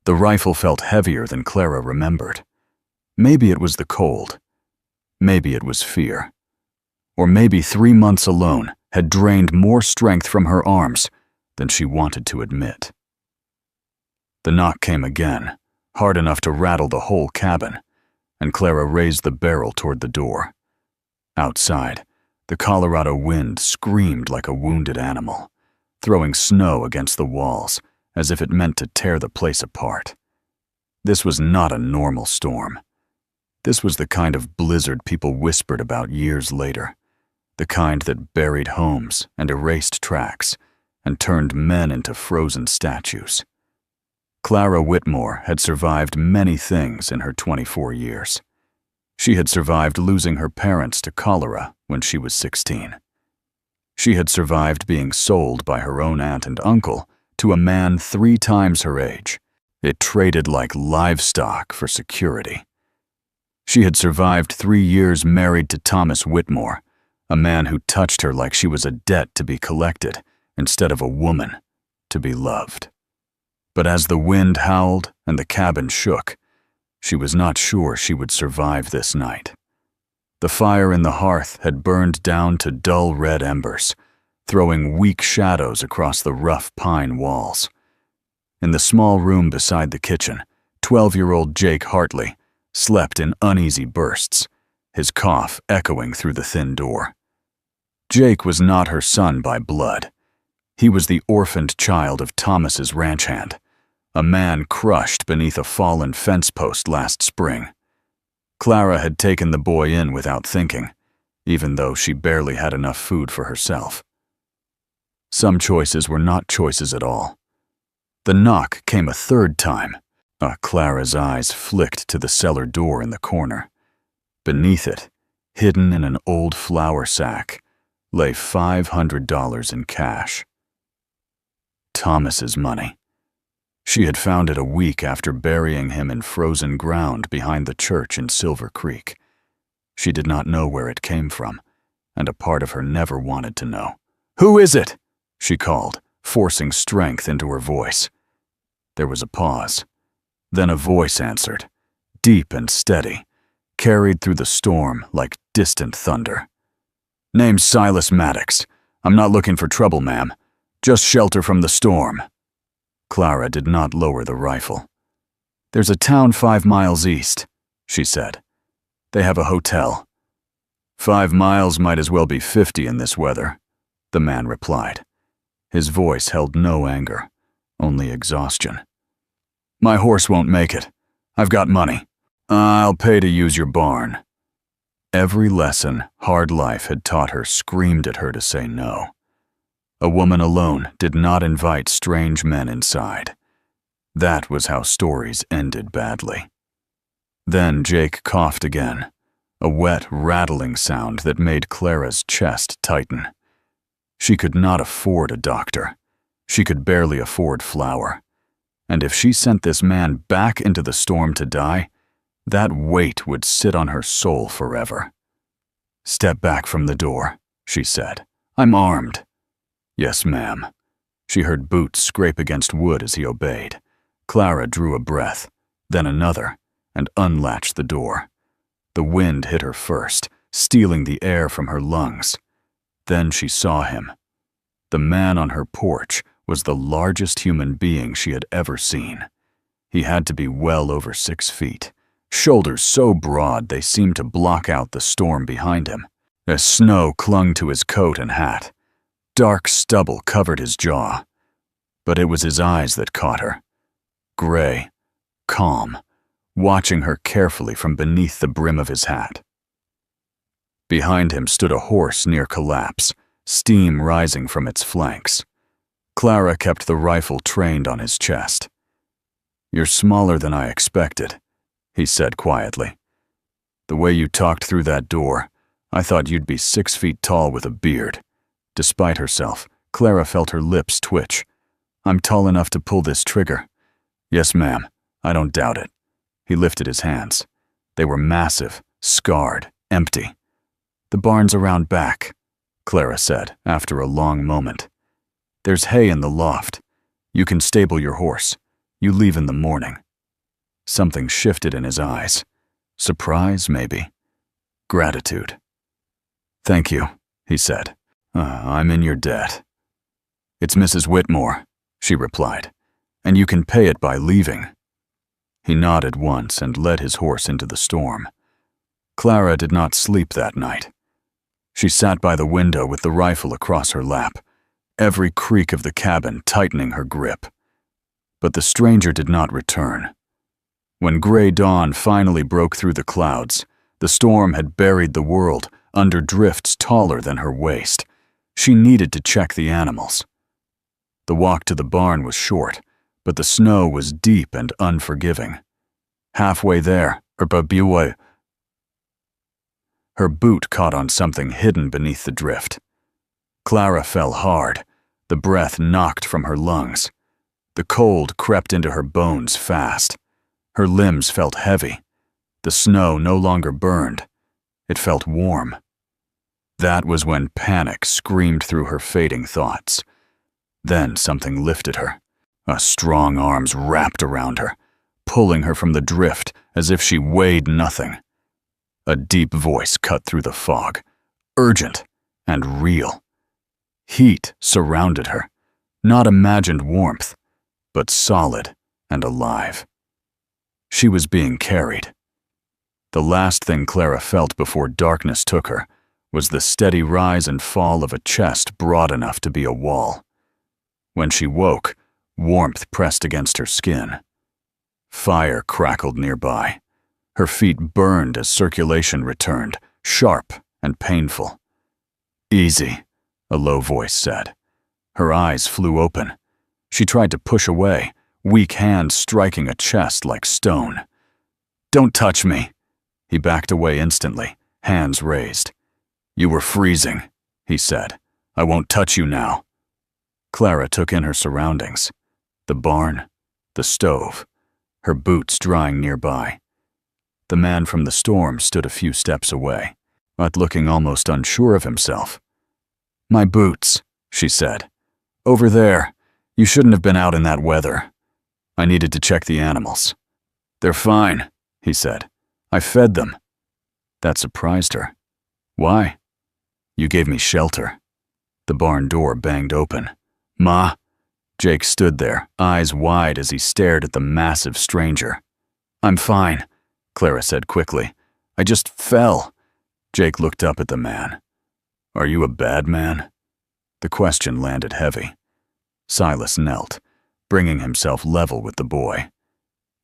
The rifle felt heavier than Clara remembered. Maybe it was the cold. Maybe it was fear. Or maybe 3 months alone had drained more strength from her arms than she wanted to admit. The knock came again, hard enough to rattle the whole cabin, and Clara raised the barrel toward the door. Outside, the Colorado wind screamed like a wounded animal, throwing snow against the walls as if it meant to tear the place apart. This was not a normal storm. This was the kind of blizzard people whispered about years later, the kind that buried homes and erased tracks and turned men into frozen statues. Clara Whitmore had survived many things in her 24 years. She had survived losing her parents to cholera when she was 16. She had survived being sold by her own aunt and uncle to a man 3 times her age. It traded like livestock for security. She had survived 3 years married to Thomas Whitmore, a man who touched her like she was a debt to be collected instead of a woman to be loved. But as the wind howled and the cabin shook, she was not sure she would survive this night. The fire in the hearth had burned down to dull red embers, throwing weak shadows across the rough pine walls. In the small room beside the kitchen, 12-year-old Jake Hartley slept in uneasy bursts, his cough echoing through the thin door. Jake was not her son by blood. He was the orphaned child of Thomas's ranch hand, a man crushed beneath a fallen fence post last spring. Clara had taken the boy in without thinking, even though she barely had enough food for herself. Some choices were not choices at all. The knock came a third time. Clara's eyes flicked to the cellar door in the corner. Beneath it, hidden in an old flour sack, lay $500 in cash. Thomas's money. She had found it a week after burying him in frozen ground behind the church in Silver Creek. She did not know where it came from, and a part of her never wanted to know. "Who is it?" she called, forcing strength into her voice. There was a pause. Then a voice answered, deep and steady, carried through the storm like distant thunder. "Name's Silas Maddox. I'm not looking for trouble, ma'am. Just shelter from the storm." Clara did not lower the rifle. "There's a town 5 miles east," she said. "They have a hotel." 5 miles might as well be 50 in this weather," the man replied. His voice held no anger, only exhaustion. "My horse won't make it. I've got money. I'll pay to use your barn." Every lesson hard life had taught her screamed at her to say no. A woman alone did not invite strange men inside. That was how stories ended badly. Then Jake coughed again, a wet, rattling sound that made Clara's chest tighten. She could not afford a doctor. She could barely afford flour. And if she sent this man back into the storm to die, that weight would sit on her soul forever. "Step back from the door," she said. "I'm armed." "Yes, ma'am." She heard boots scrape against wood as he obeyed. Clara drew a breath, then another, and unlatched the door. The wind hit her first, stealing the air from her lungs. Then she saw him. The man on her porch was the largest human being she had ever seen. He had to be well over 6 feet, shoulders so broad they seemed to block out the storm behind him. As snow clung to his coat and hat, dark stubble covered his jaw. But it was his eyes that caught her. Gray, calm, watching her carefully from beneath the brim of his hat. Behind him stood a horse near collapse, steam rising from its flanks. Clara kept the rifle trained on his chest. "You're smaller than I expected," he said quietly. "The way you talked through that door, I thought you'd be 6 feet tall with a beard." Despite herself, Clara felt her lips twitch. "I'm tall enough to pull this trigger." "Yes, ma'am. I don't doubt it." He lifted his hands. They were massive, scarred, empty. "The barn's around back," Clara said after a long moment. "There's hay in the loft. You can stable your horse. You leave in the morning." Something shifted in his eyes. Surprise, maybe. Gratitude. "Thank you," he said. I'm in your debt." "It's Mrs. Whitmore," she replied, "and you can pay it by leaving." He nodded once and led his horse into the storm. Clara did not sleep that night. She sat by the window with the rifle across her lap, every creak of the cabin tightening her grip. But the stranger did not return. When gray dawn finally broke through the clouds, the storm had buried the world under drifts taller than her waist. She needed to check the animals. The walk to the barn was short, but the snow was deep and unforgiving. Halfway there, her boot caught on something hidden beneath the drift. Clara fell hard, the breath knocked from her lungs. The cold crept into her bones fast. Her limbs felt heavy. The snow no longer burned. It felt warm. That was when panic screamed through her fading thoughts. Then something lifted her. A strong arms wrapped around her, pulling her from the drift as if she weighed nothing. A deep voice cut through the fog, urgent and real. Heat surrounded her, not imagined warmth, but solid and alive. She was being carried. The last thing Clara felt before darkness took her was the steady rise and fall of a chest broad enough to be a wall. When she woke, warmth pressed against her skin. Fire crackled nearby. Her feet burned as circulation returned, sharp and painful. "Easy," a low voice said. Her eyes flew open. She tried to push away, weak hands striking a chest like stone. "Don't touch me." He backed away instantly, hands raised. "You were freezing," he said. "I won't touch you now." Clara took in her surroundings. The barn, the stove, her boots drying nearby. The man from the storm stood a few steps away, but looking almost unsure of himself. "My boots," she said. "Over there. You shouldn't have been out in that weather." I needed to check the animals. "They're fine," he said. "I fed them." That surprised her. "Why?" "You gave me shelter." The barn door banged open. "Ma?" Jake stood there, eyes wide as he stared at the massive stranger. "I'm fine," Clara said quickly. "I just fell." Jake looked up at the man. "Are you a bad man?" The question landed heavy. Silas knelt, bringing himself level with the boy.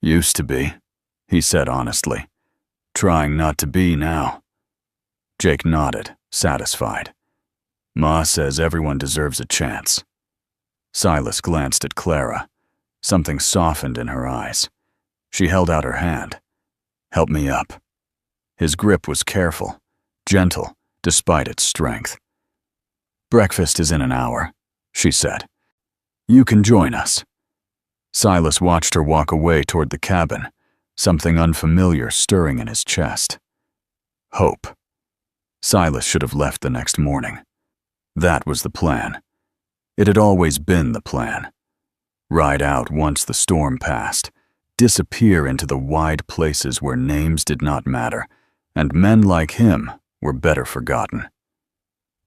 "Used to be," he said honestly. "Trying not to be now." Jake nodded, satisfied. "Ma says everyone deserves a chance." Silas glanced at Clara. Something softened in her eyes. She held out her hand. "Help me up." His grip was careful, gentle, despite its strength. "Breakfast is in an hour," she said. "You can join us." Silas watched her walk away toward the cabin, something unfamiliar stirring in his chest. Hope. Silas should have left the next morning. That was the plan. It had always been the plan. Ride out once the storm passed, disappear into the wide places where names did not matter, and men like him were better forgotten.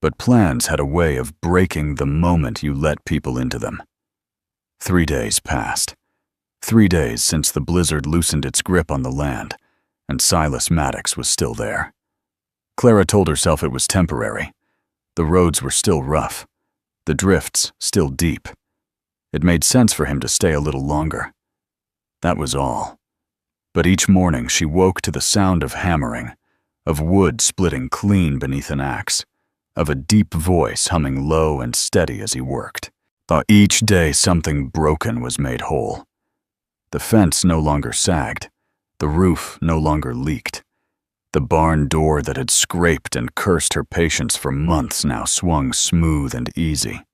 But plans had a way of breaking the moment you let people into them. 3 days passed. 3 days since the blizzard loosened its grip on the land, and Silas Maddox was still there. Clara told herself it was temporary. The roads were still rough, the drifts still deep. It made sense for him to stay a little longer. That was all. But each morning she woke to the sound of hammering, of wood splitting clean beneath an axe, of a deep voice humming low and steady as he worked. Each day something broken was made whole. The fence no longer sagged. The roof no longer leaked. The barn door that had scraped and cursed her patience for months now swung smooth and easy.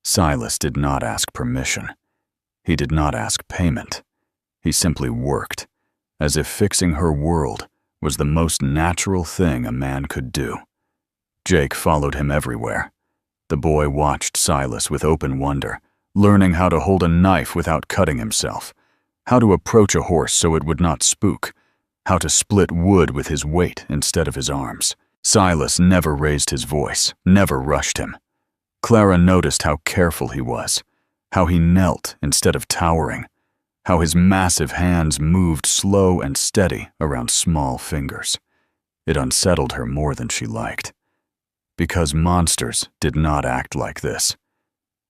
Silas did not ask permission. He did not ask payment. He simply worked, as if fixing her world was the most natural thing a man could do. Jake followed him everywhere. The boy watched Silas with open wonder, learning how to hold a knife without cutting himself, how to approach a horse so it would not spook, how to split wood with his weight instead of his arms. Silas never raised his voice, never rushed him. Clara noticed how careful he was, how he knelt instead of towering, how his massive hands moved slow and steady around small fingers. It unsettled her more than she liked. Because monsters did not act like this.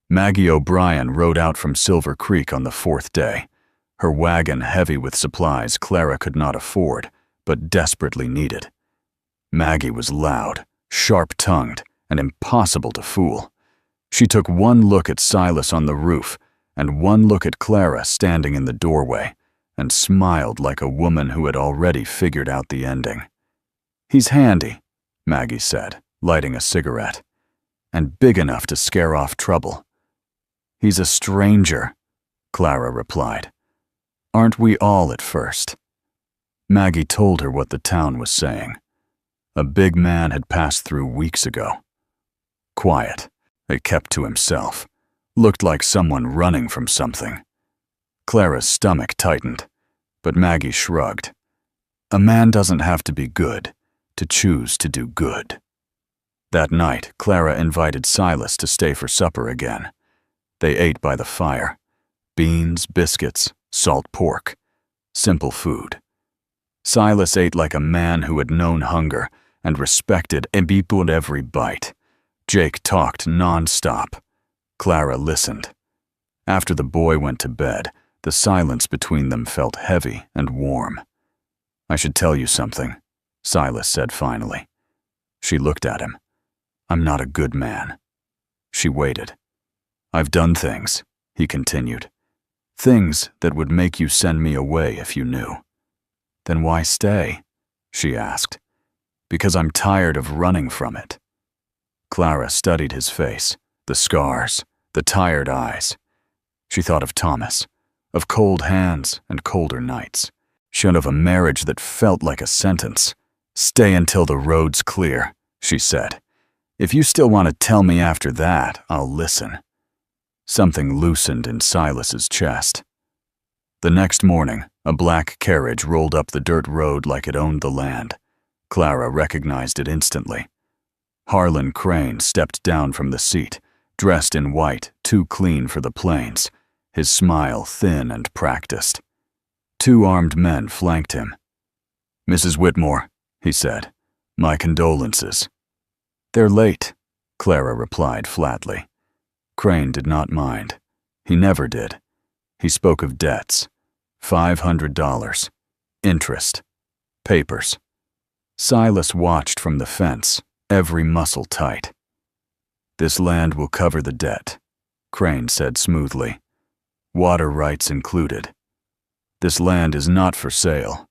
Maggie O'Brien rode out from Silver Creek on the 4th day, her wagon heavy with supplies Clara could not afford, but desperately needed. Maggie was loud, sharp-tongued, and impossible to fool. She took one look at Silas on the roof and one look at Clara standing in the doorway and smiled like a woman who had already figured out the ending. "He's handy," Maggie said, lighting a cigarette, "and big enough to scare off trouble." "He's a stranger," Clara replied. "Aren't we all at first?" Maggie told her what the town was saying. A big man had passed through weeks ago. Quiet, he kept to himself, looked like someone running from something. Clara's stomach tightened, but Maggie shrugged. A man doesn't have to be good to choose to do good. That night, Clara invited Silas to stay for supper again. They ate by the fire. Beans, biscuits, salt pork. Simple food. Silas ate like a man who had known hunger and respected every bite. Jake talked non-stop. Clara listened. After the boy went to bed, the silence between them felt heavy and warm. "I should tell you something," Silas said finally. She looked at him. "I'm not a good man." She waited. "I've done things," he continued. "Things that would make you send me away if you knew." "Then why stay?" she asked. "Because I'm tired of running from it." Clara studied his face, the scars, the tired eyes. She thought of Thomas, of cold hands and colder nights. She thought of a marriage that felt like a sentence. "Stay until the road's clear," she said. "If you still want to tell me after that, I'll listen." Something loosened in Silas's chest. The next morning, a black carriage rolled up the dirt road like it owned the land. Clara recognized it instantly. Harlan Crane stepped down from the seat, dressed in white, too clean for the plains, his smile thin and practiced. 2 armed men flanked him. "Mrs. Whitmore," he said, "my condolences." "They're late," Clara replied flatly. Crane did not mind. He never did. He spoke of debts. $500. Interest. Papers. Silas watched from the fence, every muscle tight. "This land will cover the debt," Crane said smoothly. "Water rights included." "This land is not for sale,"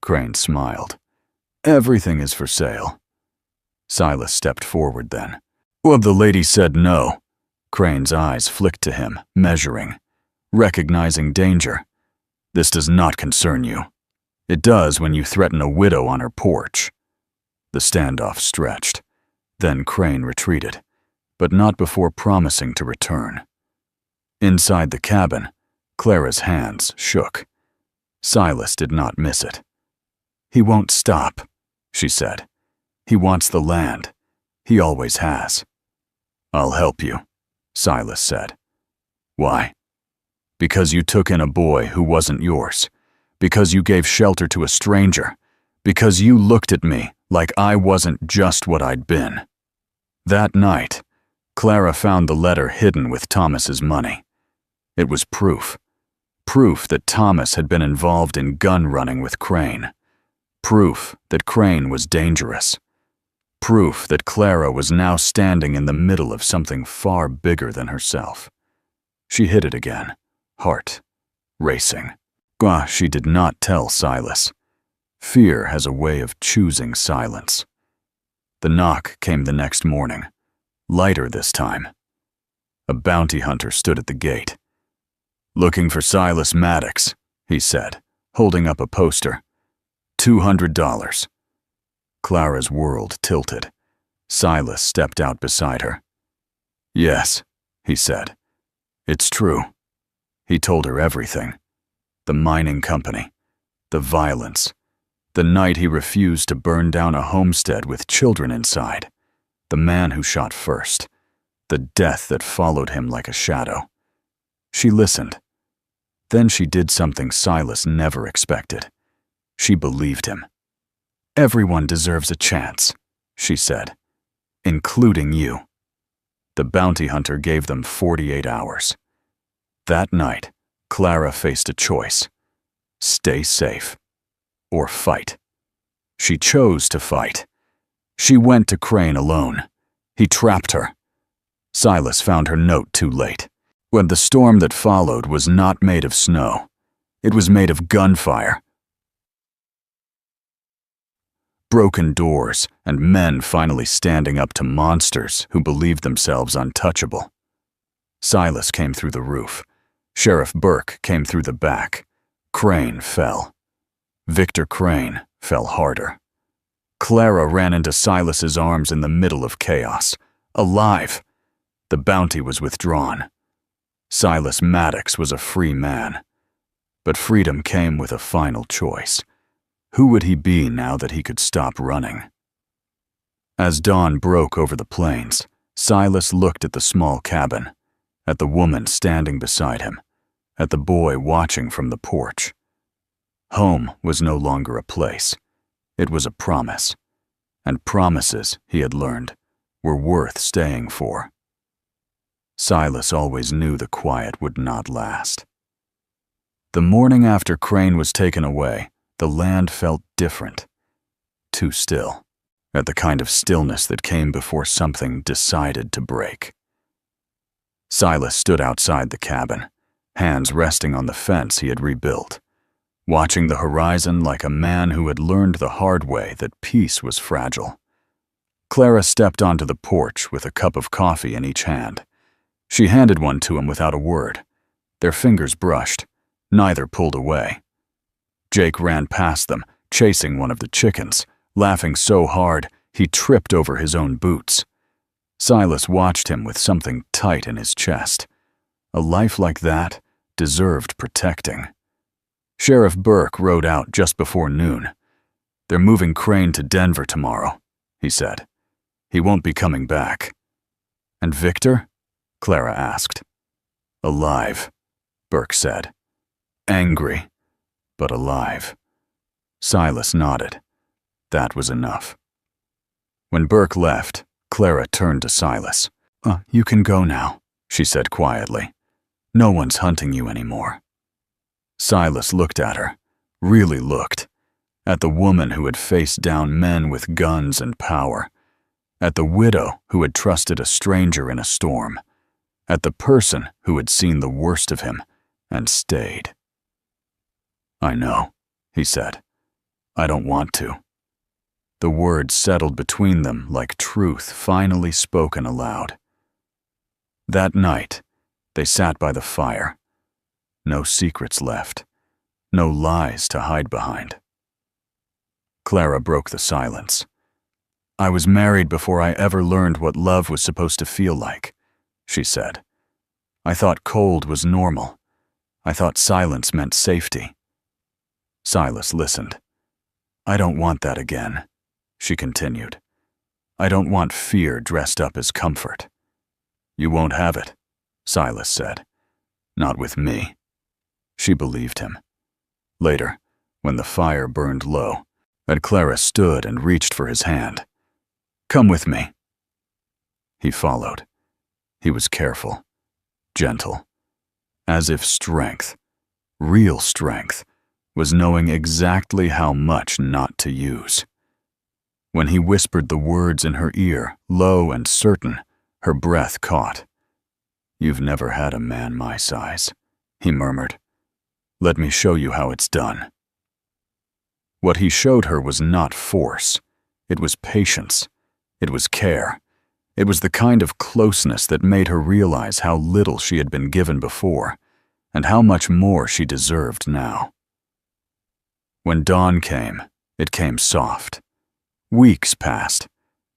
Crane smiled. "Everything is for sale." Silas stepped forward then. "Well, the lady said no." Crane's eyes flicked to him, measuring, recognizing danger. "This does not concern you. It does when you threaten a widow on her porch." The standoff stretched. Then Crane retreated, but not before promising to return. Inside the cabin, Clara's hands shook. Silas did not miss it. "He won't stop," she said. "He wants the land. He always has." "I'll help you," Silas said. "Why?" "Because you took in a boy who wasn't yours. Because you gave shelter to a stranger. Because you looked at me like I wasn't just what I'd been." That night, Clara found the letter hidden with Thomas's money. It was proof. Proof that Thomas had been involved in gun running with Crane. Proof that Crane was dangerous. Proof that Clara was now standing in the middle of something far bigger than herself. She hid it again, heart racing. She did not tell Silas. Fear has a way of choosing silence. The knock came the next morning, lighter this time. A bounty hunter stood at the gate. "Looking for Silas Maddox," he said, holding up a poster. $200. Clara's world tilted. Silas stepped out beside her. "Yes," he said. "It's true." He told her everything. The mining company. The violence. The night he refused to burn down a homestead with children inside. The man who shot first. The death that followed him like a shadow. She listened. Then she did something Silas never expected. She believed him. "Everyone deserves a chance," she said, "including you." The bounty hunter gave them 48 hours. That night, Clara faced a choice: stay safe or fight. She chose to fight. She went to Crane alone. He trapped her. Silas found her note too late, when the storm that followed was not made of snow. It was made of gunfire, broken doors, and men finally standing up to monsters who believed themselves untouchable. Silas came through the roof. Sheriff Burke came through the back. Crane fell. Victor Crane fell harder. Clara ran into Silas's arms in the middle of chaos, alive. The bounty was withdrawn. Silas Maddox was a free man. But freedom came with a final choice. Who would he be now that he could stop running? As dawn broke over the plains, Silas looked at the small cabin, at the woman standing beside him, at the boy watching from the porch. Home was no longer a place. It was a promise. And promises, he had learned, were worth staying for. Silas always knew the quiet would not last. The morning after Crane was taken away, the land felt different. Too still, at the kind of stillness that came before something decided to break. Silas stood outside the cabin, hands resting on the fence he had rebuilt, watching the horizon like a man who had learned the hard way that peace was fragile. Clara stepped onto the porch with a cup of coffee in each hand. She handed one to him without a word. Their fingers brushed. Neither pulled away. Jake ran past them, chasing one of the chickens, laughing so hard he tripped over his own boots. Silas watched him with something tight in his chest. A life like that deserved protecting. Sheriff Burke rode out just before noon. "They're moving Crane to Denver tomorrow," he said. "He won't be coming back." "And Victor?" Clara asked. "Alive," Burke said. "Angry, but alive." Silas nodded. That was enough. When Burke left, Clara turned to Silas. You can go now," she said quietly. "No one's hunting you anymore." Silas looked at her, really looked, at the woman who had faced down men with guns and power, at the widow who had trusted a stranger in a storm, at the person who had seen the worst of him and stayed. "I know," he said. "I don't want to." The words settled between them like truth finally spoken aloud. That night, they sat by the fire. No secrets left. No lies to hide behind. Clara broke the silence. "I was married before I ever learned what love was supposed to feel like," she said. "I thought cold was normal. I thought silence meant safety." Silas listened. "I don't want that again," she continued. "I don't want fear dressed up as comfort." "You won't have it," Silas said. "Not with me." She believed him. Later, when the fire burned low, and Clara stood and reached for his hand. "Come with me." He followed. He was careful, gentle, as if strength, real strength, was knowing exactly how much not to use. When he whispered the words in her ear, low and certain, her breath caught. "You've never had a man my size," he murmured. "Let me show you how it's done." What he showed her was not force. It was patience. It was care. It was the kind of closeness that made her realize how little she had been given before, and how much more she deserved now. When dawn came, it came soft. Weeks passed.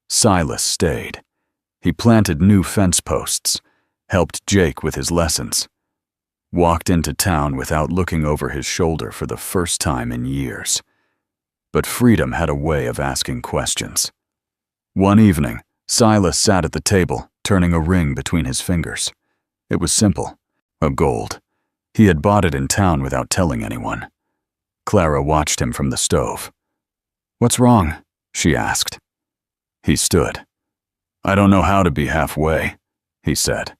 Silas stayed. He planted new fence posts, helped Jake with his lessons. walked into town without looking over his shoulder for the first time in years. But freedom had a way of asking questions. One evening, Silas sat at the table, turning a ring between his fingers. It was simple, a gold. He had bought it in town without telling anyone. Clara watched him from the stove. "What's wrong?" she asked. He stood. "I don't know how to be halfway," he said.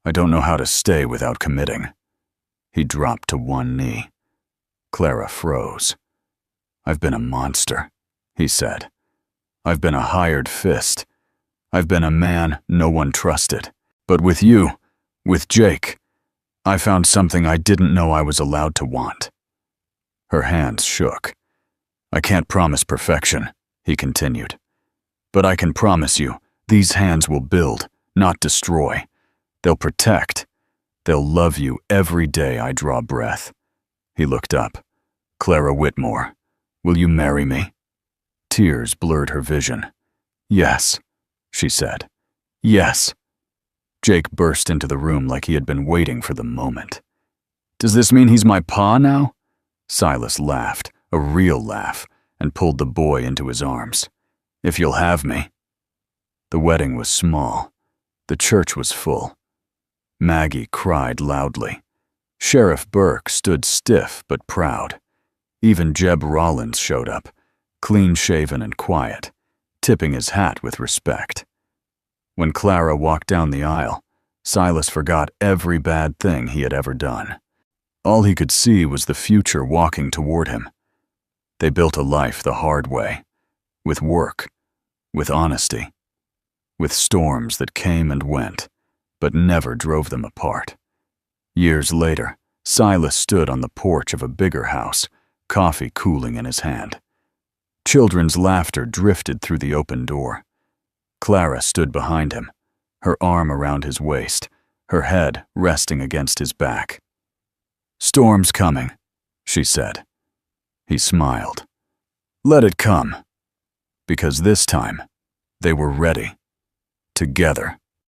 "I don't know how to stay without committing." He dropped to one knee. Clara froze. "I've been a monster," he said. "I've been a hired fist. I've been a man no one trusted. But with you, with Jake, I found something I didn't know I was allowed to want." Her hands shook. "I can't promise perfection," he continued. "But I can promise you, these hands will build, not destroy. They'll protect. They'll love you every day I draw breath." He looked up. "Clara Whitmore, will you marry me?" Tears blurred her vision. "Yes," she said. "Yes." Jake burst into the room like he had been waiting for the moment. "Does this mean he's my pa now?" Silas laughed, a real laugh, and pulled the boy into his arms. "If you'll have me." The wedding was small. The church was full. Maggie cried loudly. Sheriff Burke stood stiff but proud. Even Jeb Rollins showed up, clean-shaven and quiet, tipping his hat with respect. When Clara walked down the aisle, Silas forgot every bad thing he had ever done. All he could see was the future walking toward him. They built a life the hard way, with work, with honesty, with storms that came and went, but never drove them apart. Years later, Silas stood on the porch of a bigger house, coffee cooling in his hand. Children's laughter drifted through the open door. Clara stood behind him, her arm around his waist, her head resting against his back. "Storm's coming," she said. He smiled. "Let it come." Because this time, they were ready. Together.